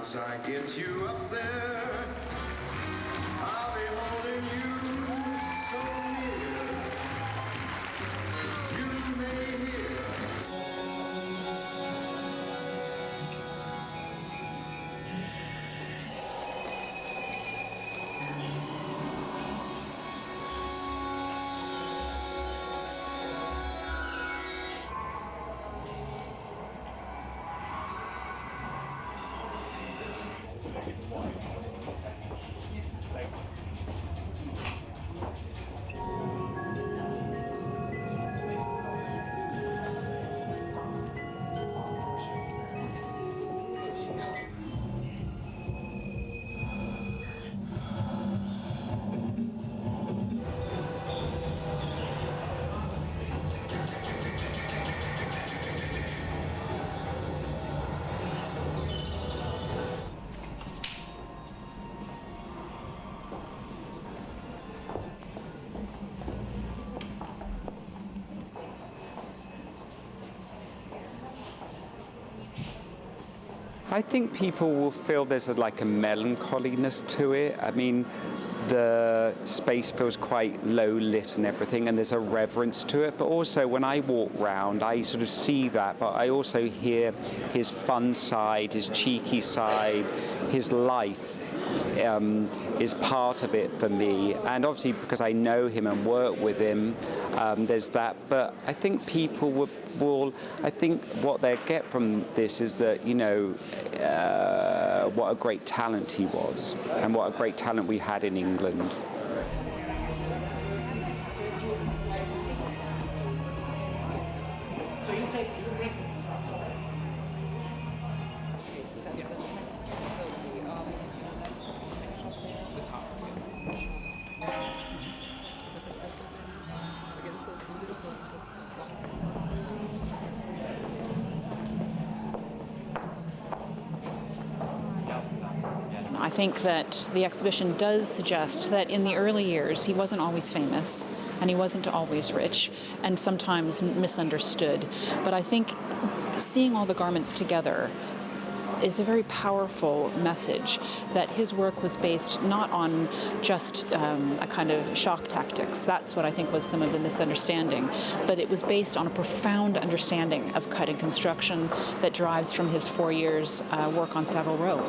once I get you up there, I'll be holding you so near. You may hear. I think people will feel there's like a melancholiness to it. I mean, the space feels quite low lit and everything, and there's a reverence to it. But also when I walk round, I sort of see that, but I also hear his fun side, his cheeky side, his life is part of it for me. And obviously because I know him and work with him, there's that. But I think people will, I think what they get from this is that, you know, what a great talent he was and what a great talent we had in England. I think that the exhibition does suggest that in the early years he wasn't always famous and he wasn't always rich and sometimes misunderstood. But I think seeing all the garments together is a very powerful message that his work was based not on just a kind of shock tactics. That's what I think was some of the misunderstanding. But it was based on a profound understanding of cut and construction that derives from his 4 years work on Savile Row.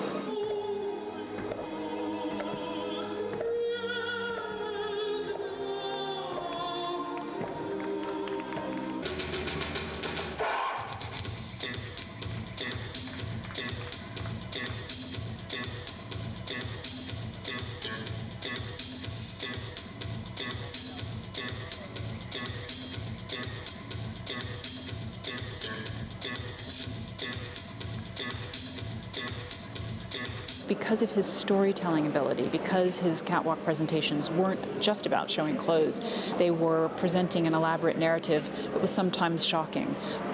Because of his storytelling ability, because his catwalk presentations weren't just about showing clothes, they were presenting an elaborate narrative that was sometimes shocking,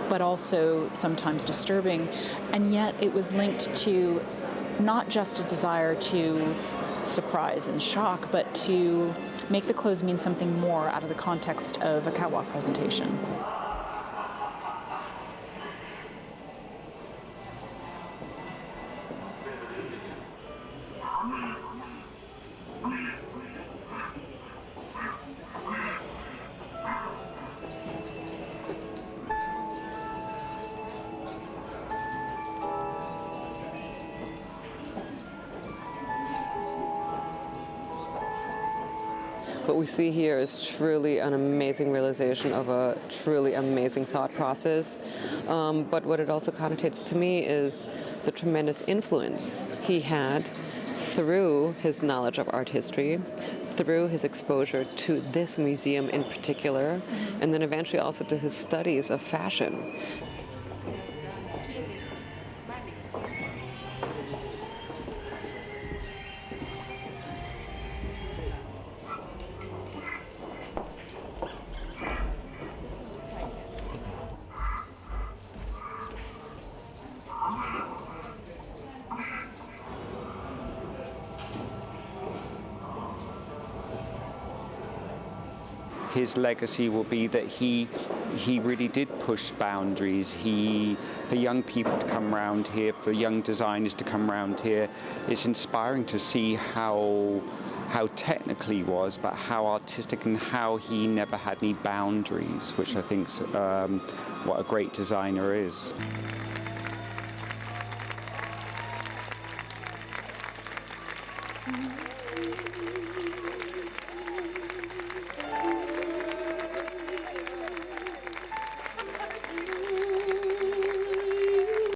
but also sometimes disturbing, and yet it was linked to not just a desire to surprise and shock, but to make the clothes mean something more out of the context of a catwalk presentation. What we see here is truly an amazing realization of a truly amazing thought process. But what it also connotates to me is the tremendous influence he had through his knowledge of art history, through his exposure to this museum in particular, and then eventually also to his studies of fashion. His legacy will be that he he really did push boundaries. For young people to come around here, for young designers to come around here, it's inspiring to see how technical he was, but how artistic, and how he never had any boundaries, which I think is what a great designer is. Mm-hmm.